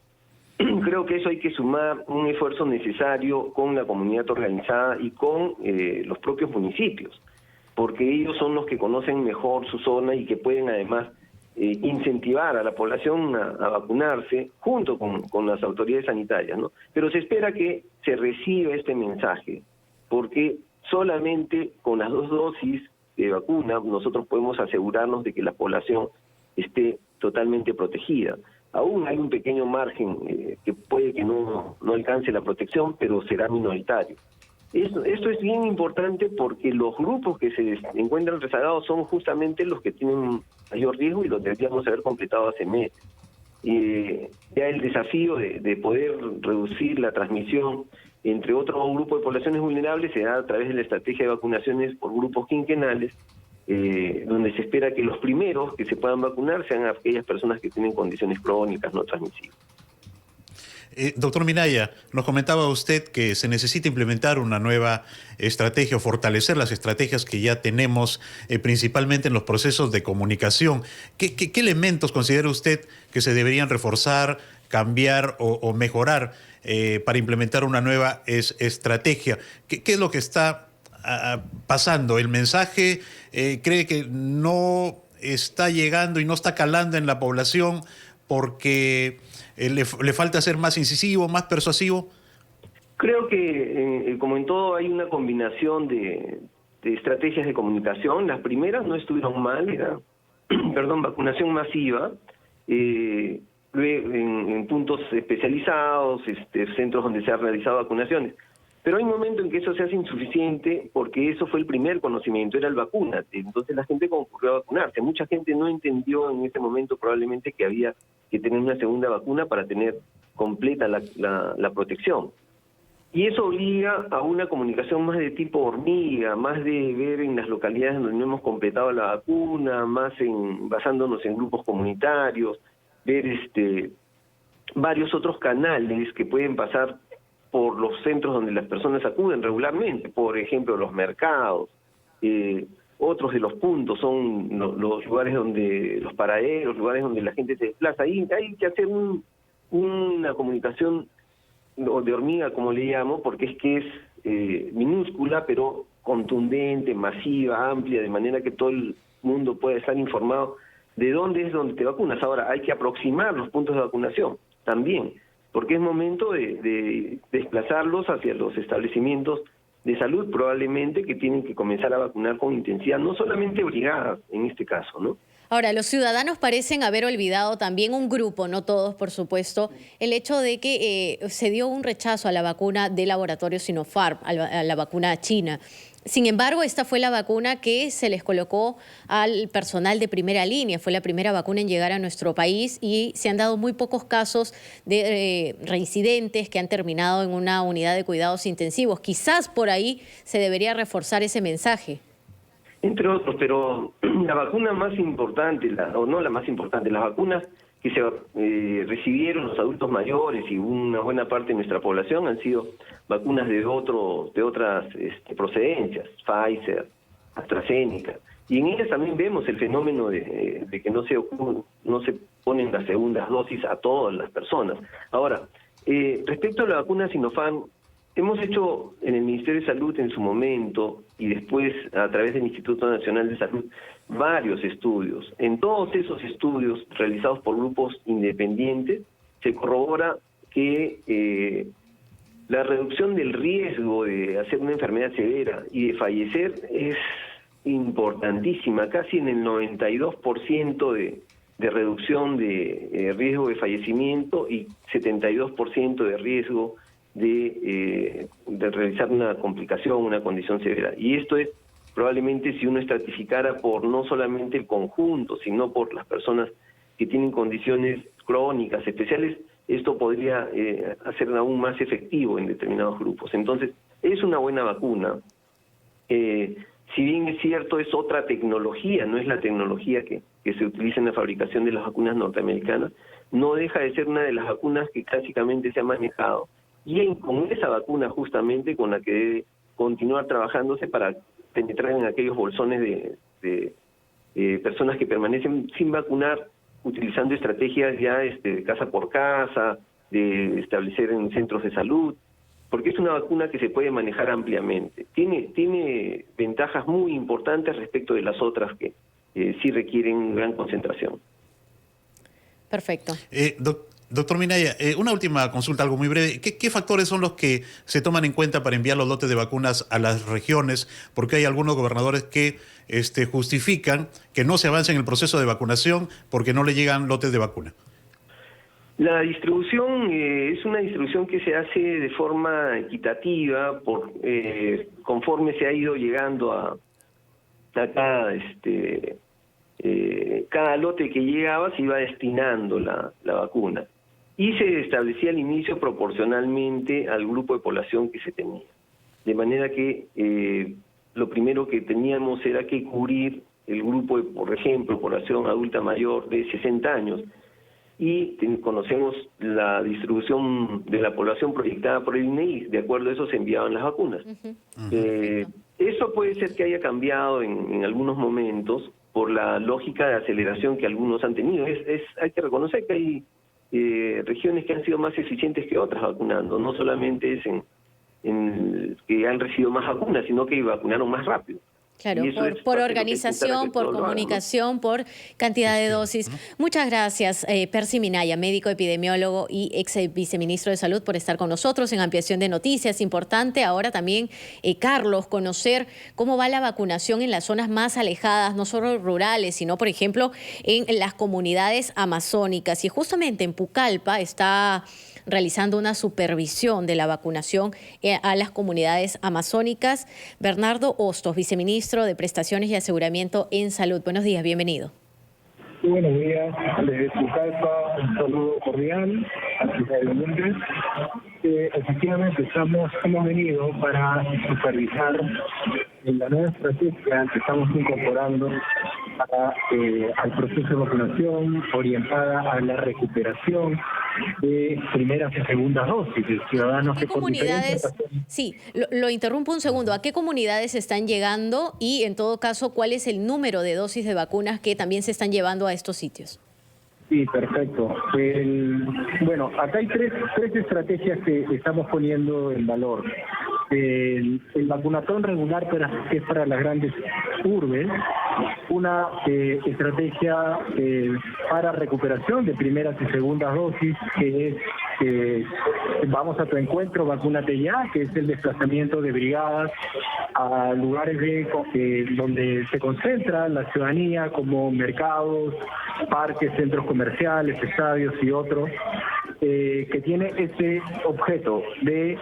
Creo que eso hay que sumar un esfuerzo necesario con la comunidad organizada y con los propios municipios, porque ellos son los que conocen mejor su zona y que pueden además incentivar a la población a vacunarse junto con las autoridades sanitarias, ¿no? Pero se espera que se reciba este mensaje, porque solamente con las 2 dosis de vacuna nosotros podemos asegurarnos de que la población esté totalmente protegida. Aún hay un pequeño margen que puede que no alcance la protección, pero será minoritario. Esto es bien importante porque los grupos que se encuentran rezagados son justamente los que tienen mayor riesgo y los deberíamos haber completado hace meses. Ya el desafío de poder reducir la transmisión entre otro grupo de poblaciones vulnerables se da a través de la estrategia de vacunaciones por grupos quinquenales, donde se espera que los primeros que se puedan vacunar sean aquellas personas que tienen condiciones crónicas no transmisibles. Doctor Minaya, nos comentaba usted que se necesita implementar una nueva estrategia o fortalecer las estrategias que ya tenemos, principalmente en los procesos de comunicación. ¿Qué elementos considera usted que se deberían reforzar, cambiar o mejorar para implementar una nueva estrategia? ¿Qué es lo que está pasando? ¿El mensaje cree que no está llegando y no está calando en la población porque le falta ser más incisivo, más persuasivo? Creo que, como en todo, hay una combinación de estrategias de comunicación. Las primeras no estuvieron mal, era vacunación masiva, en puntos especializados, centros donde se han realizado vacunaciones. Pero hay un momento en que eso se hace insuficiente porque eso fue el primer conocimiento, era el vacúnate. Entonces la gente concurrió a vacunarse. Mucha gente no entendió en ese momento probablemente que había que tener una segunda vacuna para tener completa la protección. Y eso obliga a una comunicación más de tipo hormiga, más de ver en las localidades donde no hemos completado la vacuna, más basándonos en grupos comunitarios, ver varios otros canales que pueden pasar por los centros donde las personas acuden regularmente, por ejemplo los mercados. Otros de los puntos son los lugares donde, los paraderos, lugares donde la gente se desplaza. Ahí hay que hacer una comunicación de hormiga, como le llamo, porque es minúscula, pero contundente, masiva, amplia, de manera que todo el mundo pueda estar informado de dónde es donde te vacunas. Ahora, hay que aproximar los puntos de vacunación también, porque es momento de desplazarlos hacia los establecimientos de salud, probablemente, que tienen que comenzar a vacunar con intensidad, no solamente brigadas en este caso, ¿no? Ahora, los ciudadanos parecen haber olvidado también un grupo, no todos, por supuesto, el hecho de que se dio un rechazo a la vacuna del laboratorio Sinopharm, a la vacuna china. Sin embargo, esta fue la vacuna que se les colocó al personal de primera línea, fue la primera vacuna en llegar a nuestro país y se han dado muy pocos casos de reincidentes que han terminado en una unidad de cuidados intensivos. Quizás por ahí se debería reforzar ese mensaje. Entre otros, pero la vacuna más importante, o no la más importante, las vacunas que se recibieron los adultos mayores y una buena parte de nuestra población han sido vacunas de otras procedencias, Pfizer, AstraZeneca, y en ellas también vemos el fenómeno de que no se ponen las segundas dosis a todas las personas. Ahora, respecto a la vacuna Sinopharm, hemos hecho en el Ministerio de Salud en su momento y después a través del Instituto Nacional de Salud varios estudios. En todos esos estudios realizados por grupos independientes se corrobora que la reducción del riesgo de hacer una enfermedad severa y de fallecer es importantísima, casi en el 92% de reducción de riesgo de fallecimiento y 72% de riesgo de realizar una complicación, una condición severa. Y esto es probablemente si uno estratificara por no solamente el conjunto, sino por las personas que tienen condiciones crónicas especiales, esto podría hacer aún más efectivo en determinados grupos. Entonces, es una buena vacuna. Si bien es cierto, es otra tecnología, no es la tecnología que se utiliza en la fabricación de las vacunas norteamericanas, no deja de ser una de las vacunas que clásicamente se ha manejado. Y con esa vacuna justamente con la que debe continuar trabajándose para penetrar en aquellos bolsones de personas que permanecen sin vacunar, utilizando estrategias ya casa por casa, de establecer en centros de salud, porque es una vacuna que se puede manejar ampliamente. Tiene ventajas muy importantes respecto de las otras que sí requieren gran concentración. Perfecto. Doctor Minaya, una última consulta, algo muy breve. ¿Qué factores son los que se toman en cuenta para enviar los lotes de vacunas a las regiones? Porque hay algunos gobernadores que justifican que no se avance en el proceso de vacunación porque no le llegan lotes de vacuna. La distribución es una distribución que se hace de forma equitativa conforme se ha ido llegando a cada lote que llegaba se iba destinando la vacuna. Y se establecía al inicio proporcionalmente al grupo de población que se tenía. De manera que lo primero que teníamos era que cubrir el grupo de, por ejemplo, población adulta mayor de 60 años. Y conocemos la distribución de la población proyectada por el INEI. De acuerdo a eso se enviaban las vacunas. Eso puede ser que haya cambiado en algunos momentos por la lógica de aceleración que algunos han tenido. Hay que reconocer que hay regiones que han sido más eficientes que otras vacunando. No solamente es en que han recibido más vacunas, sino que vacunaron más rápido. Claro, por organización, por comunicación, por cantidad de dosis. Muchas gracias, Percy Minaya, médico epidemiólogo y ex viceministro de Salud, por estar con nosotros en Ampliación de Noticias. Importante ahora también, Carlos, conocer cómo va la vacunación en las zonas más alejadas, no solo rurales, sino, por ejemplo, en las comunidades amazónicas. Y justamente en Pucallpa está realizando una supervisión de la vacunación a las comunidades amazónicas. Bernardo Hostos, viceministro de Prestaciones y Aseguramiento en Salud. Buenos días, bienvenido. Buenos días, desde Pucallpa, un saludo cordial. a sus televidentes. Efectivamente, hemos venido para supervisar la nueva estrategia que estamos incorporando al proceso de vacunación orientada a la recuperación de primeras y segundas dosis de ciudadanos que por diferentes... Sí, lo interrumpo un segundo. ¿A qué comunidades están llegando y, en todo caso, cuál es el número de dosis de vacunas que también se están llevando a estos sitios? Sí, perfecto. Bueno, acá hay tres estrategias que estamos poniendo en valor. El vacunatón regular, que es para las grandes urbes, una estrategia para recuperación de primeras y segundas dosis, que es vamos a tu encuentro, vacúnate ya, que es el desplazamiento de brigadas a lugares donde se concentra la ciudadanía, como mercados, parques, centros comerciales, estadios y otros, que tiene ese objeto de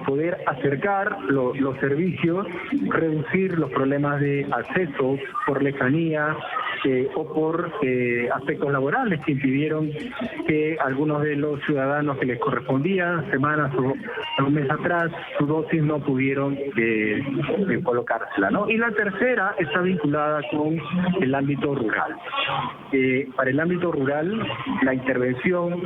poder acercar los servicios, reducir los problemas de acceso por lejanía o por aspectos laborales que impidieron que algunos de los ciudadanos que les correspondía semanas o un mes atrás su dosis no pudieron colocársela, ¿no? Y la tercera está vinculada con el ámbito rural. Para el ámbito rural, la intervención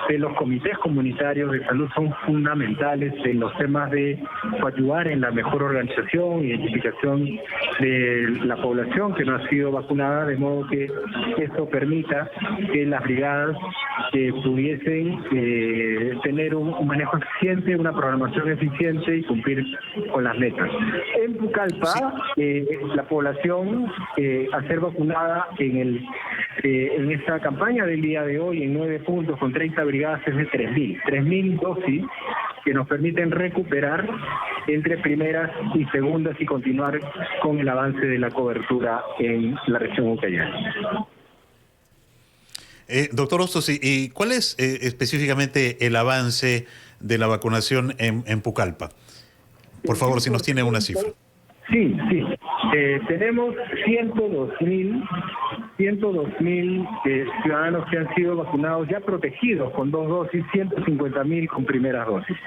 de los comités comunitarios de salud son fundamentales en los temas de ayudar en la mejor organización, identificación de la población que no ha sido vacunada, de modo que esto permita que las brigadas pudiesen tener un manejo eficiente, una programación eficiente y cumplir con las metas. En Pucallpa, la población a ser vacunada en esta campaña del día de hoy en 9 puntos con 30 brigadas es de 3.000 dosis que nos permiten recuperar entre primeras y segundas y continuar con el avance de la cobertura en la región Ucayali. Doctor Hostos, ¿y cuál es específicamente el avance de la vacunación en Pucallpa? Por favor, si nos tiene una cifra. Sí. Tenemos 102.000 ciudadanos que han sido vacunados, ya protegidos con 2 dosis, 150.000 con primeras dosis.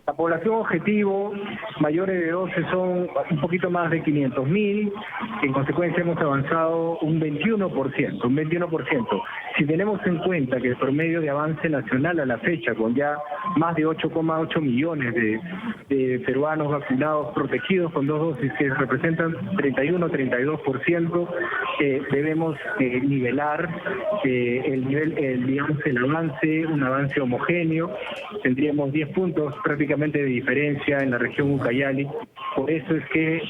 La población objetivo, mayores de 12, son un poquito más de 500.000. En consecuencia, hemos avanzado un 21%. Si tenemos en cuenta que el promedio de avance nacional a la fecha, con ya más de 8,8 millones de peruanos vacunados, protegidos con 2 dosis, que representan 31-32%, debemos nivelar el avance, un avance homogéneo. Tendríamos 10 puntos prácticamente de diferencia en la región Ucayali. Por eso es que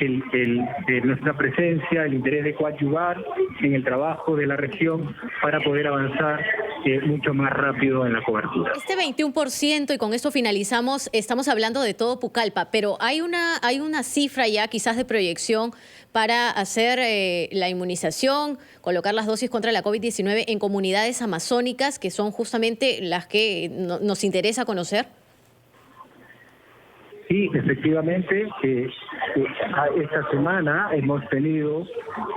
nuestra presencia, el interés de coadyuvar en el trabajo de la región para poder avanzar mucho más rápido en la cobertura. Este 21%, y con esto finalizamos, estamos hablando de todo Pucallpa, pero hay una cifra ya quizás de proyección para hacer la inmunización, colocar las dosis contra la COVID-19 en comunidades amazónicas, que son justamente las que nos interesa conocer. Sí, efectivamente, esta semana hemos tenido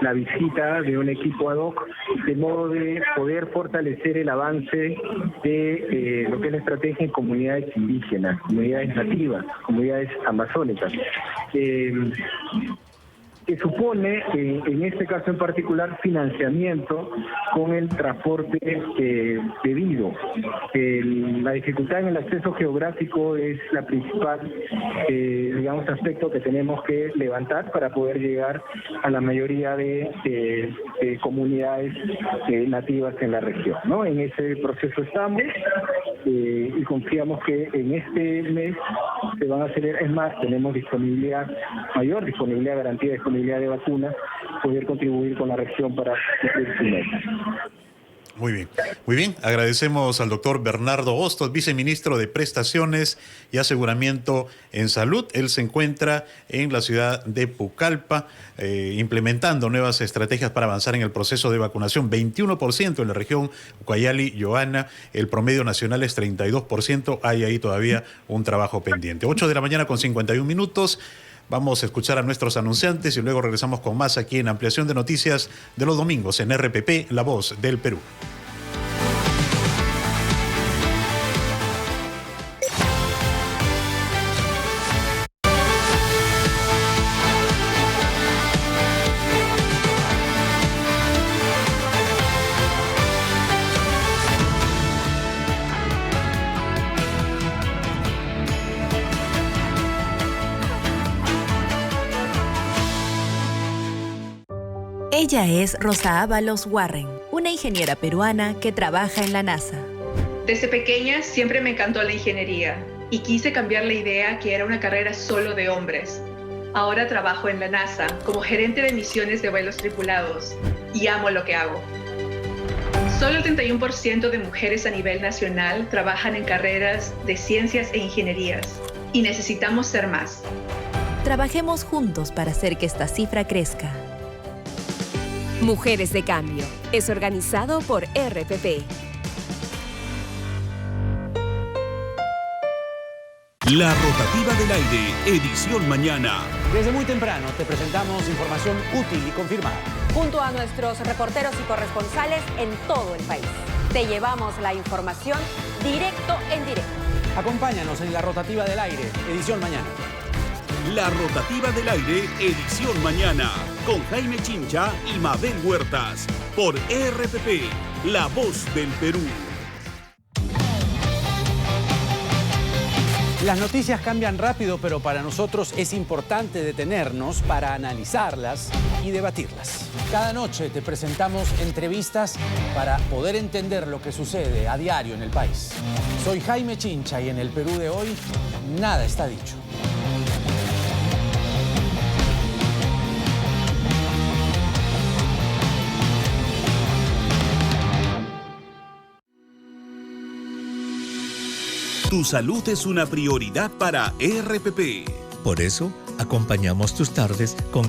la visita de un equipo ad hoc de modo de poder fortalecer el avance de lo que es la estrategia en comunidades indígenas, comunidades nativas, comunidades amazónicas. Que supone, en este caso en particular, financiamiento con el transporte debido. La dificultad en el acceso geográfico es la principal, aspecto que tenemos que levantar para poder llegar a la mayoría de comunidades nativas en la región, ¿no? En ese proceso estamos y confiamos que en este mes se van a hacer, es más, tenemos mayor disponibilidad, garantía de disponibilidad de vacunas, poder contribuir con la región para cumplir su meta. Muy bien. Agradecemos al doctor Bernardo Hostos, viceministro de Prestaciones y Aseguramiento en Salud. Él se encuentra en la ciudad de Pucallpa, implementando nuevas estrategias para avanzar en el proceso de vacunación. 21% en la región Ucayali-Yoana, el promedio nacional es 32%. Hay ahí todavía un trabajo pendiente. 8 de la mañana con 51 minutos. Vamos a escuchar a nuestros anunciantes y luego regresamos con más aquí en Ampliación de Noticias de los domingos en RPP, La Voz del Perú. Ella es Rosa Ábalos Warren, una ingeniera peruana que trabaja en la NASA. Desde pequeña siempre me encantó la ingeniería y quise cambiar la idea que era una carrera solo de hombres. Ahora trabajo en la NASA como gerente de misiones de vuelos tripulados y amo lo que hago. Solo el 31% de mujeres a nivel nacional trabajan en carreras de ciencias e ingenierías y necesitamos ser más. Trabajemos juntos para hacer que esta cifra crezca. Mujeres de Cambio es organizado por RPP. La rotativa del aire, edición mañana. Desde muy temprano te presentamos información útil y confirmada. Junto a nuestros reporteros y corresponsales en todo el país. Te llevamos la información directo en directo. Acompáñanos en la rotativa del aire, edición mañana. La rotativa del aire, edición mañana, con Jaime Chincha y Mabel Huertas, por RPP, La Voz del Perú. Las noticias cambian rápido, pero para nosotros es importante detenernos para analizarlas y debatirlas. Cada noche te presentamos entrevistas para poder entender lo que sucede a diario en el país. Soy Jaime Chincha y en el Perú de hoy, nada está dicho. Tu salud es una prioridad para RPP. Por eso, acompañamos tus tardes con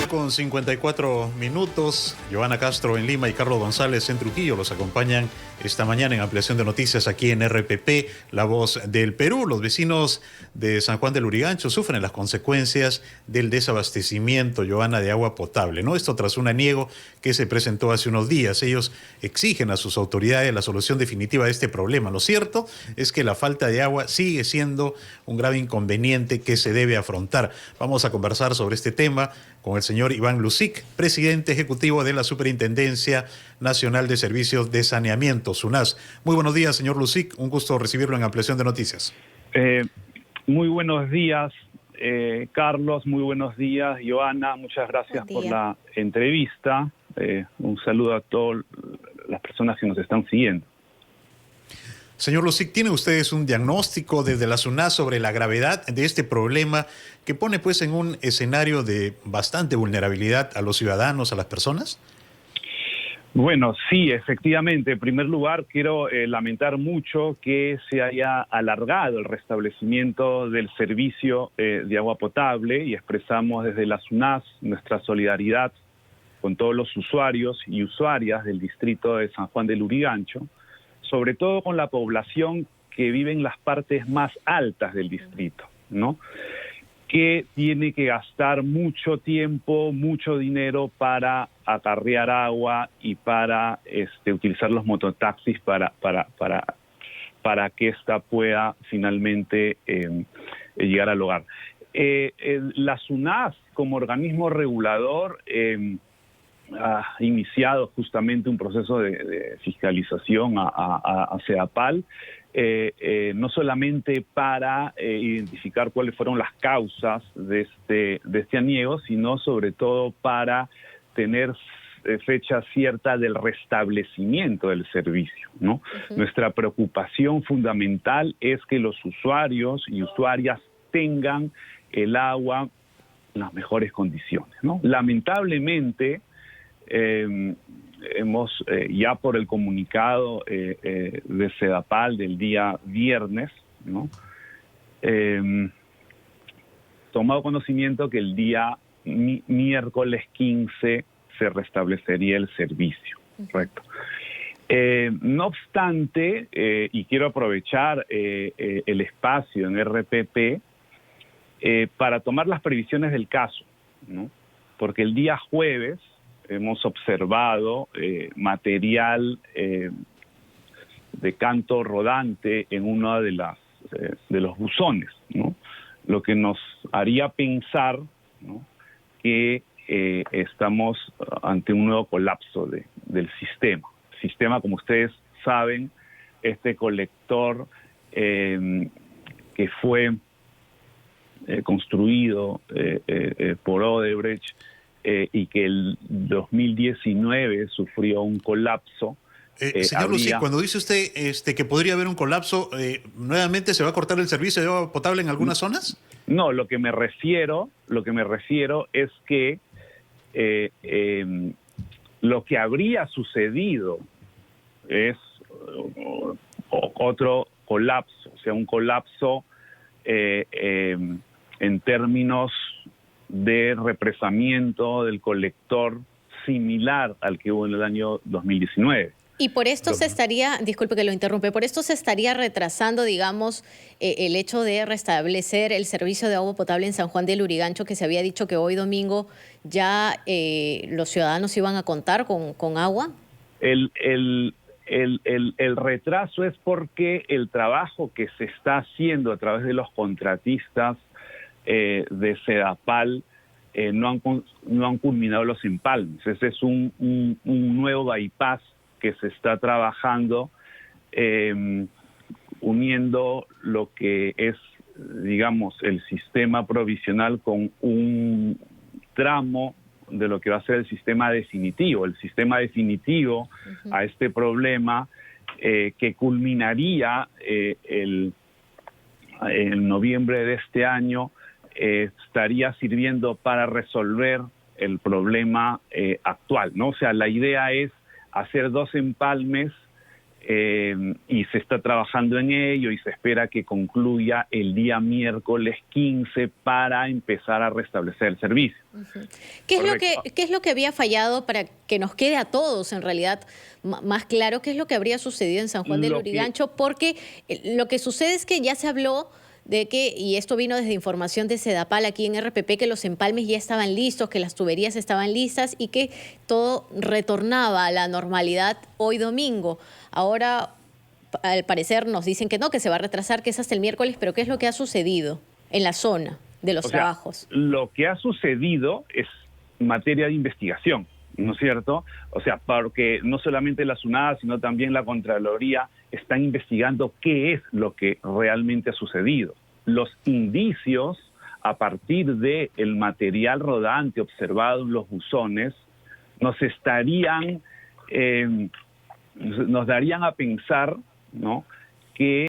Con 54 minutos, Giovanna Castro en Lima y Carlos González en Trujillo los acompañan esta mañana en ampliación de noticias aquí en RPP, La Voz del Perú. Los vecinos de San Juan del Lurigancho sufren las consecuencias del desabastecimiento, Giovanna, de agua potable, ¿no? Esto tras un aniego que se presentó hace unos días. Ellos exigen a sus autoridades la solución definitiva de este problema. Lo cierto es que la falta de agua sigue siendo un grave inconveniente que se debe afrontar. Vamos a conversar sobre este tema con el señor Iván Lusic, presidente ejecutivo de la Superintendencia Nacional de Servicios de Saneamiento, SUNAS. Muy buenos días, señor Lusic. Un gusto recibirlo en Ampliación de Noticias. Muy buenos días, Carlos. Muy buenos días, Joana. Muchas gracias por la entrevista. Un saludo a todas las personas que nos están siguiendo. Señor Lusic, ¿tienen ustedes un diagnóstico desde la SUNAS sobre la gravedad de este problema que pone pues en un escenario de bastante vulnerabilidad a los ciudadanos, a las personas? Bueno, sí, efectivamente. En primer lugar, quiero lamentar mucho que se haya alargado el restablecimiento del servicio de agua potable y expresamos desde la SUNAS nuestra solidaridad con todos los usuarios y usuarias del distrito de San Juan del Lurigancho, sobre todo con la población que vive en las partes más altas del distrito, ¿no? Que tiene que gastar mucho tiempo, mucho dinero para acarrear agua y para utilizar los mototaxis para que ésta pueda finalmente llegar al hogar. La SUNAS, como organismo regulador, ha iniciado justamente un proceso de fiscalización a CEDAPAL, no solamente para identificar cuáles fueron las causas de este aniego, sino sobre todo para tener fecha cierta del restablecimiento del servicio, ¿no? Nuestra preocupación fundamental es que los usuarios y usuarias tengan el agua en las mejores condiciones, ¿no? Lamentablemente, hemos ya por el comunicado de CEDAPAL del día viernes, ¿no? Tomado conocimiento que el día miércoles 15 se restablecería el servicio, correcto. No obstante, y quiero aprovechar el espacio en RPP para tomar las previsiones del caso, ¿no? Porque el día jueves hemos observado material de canto rodante en uno de los buzones, ¿no? Lo que nos haría pensar, ¿no?, que estamos ante un nuevo colapso del sistema. El sistema, como ustedes saben, este colector que fue construido por Odebrecht y que el 2019 sufrió un colapso. Señor Lucí, cuando dice usted que podría haber un colapso, ¿nuevamente se va a cortar el servicio de agua potable en algunas zonas? No, lo que me refiero es que lo que habría sucedido es otro colapso, o sea, un colapso en términos de represamiento del colector similar al que hubo en el año 2019. Y por esto se estaría, disculpe que lo interrumpe, por esto se estaría retrasando, digamos, el hecho de restablecer el servicio de agua potable en San Juan del Lurigancho, que se había dicho que hoy domingo ya los ciudadanos iban a contar con agua. El retraso es porque el trabajo que se está haciendo a través de los contratistas de Sedapal no han culminado los empalmes. Ese es un nuevo bypass que se está trabajando uniendo lo que es, digamos, el sistema provisional con un tramo de lo que va a ser el sistema definitivo. El sistema definitivo a este problema que culminaría en noviembre de este año estaría sirviendo para resolver el problema actual, ¿no? O sea, la idea es hacer 2 empalmes y se está trabajando en ello y se espera que concluya el día miércoles 15 para empezar a restablecer el servicio. ¿Qué es lo que había fallado para que nos quede a todos, en realidad, más claro qué es lo que habría sucedido en San Juan del Lurigancho? Porque lo que sucede es que ya se habló de que, y esto vino desde información de Sedapal aquí en RPP, que los empalmes ya estaban listos, que las tuberías estaban listas y que todo retornaba a la normalidad hoy domingo. Ahora, al parecer, nos dicen que no, que se va a retrasar, que es hasta el miércoles, pero ¿qué es lo que ha sucedido en la zona de los trabajos? Lo que ha sucedido es materia de investigación, ¿no es cierto? O sea, porque no solamente la SUNADA, sino también la Contraloría están investigando qué es lo que realmente ha sucedido. Los indicios a partir del material rodante observado en los buzones nos darían a pensar, ¿no?, que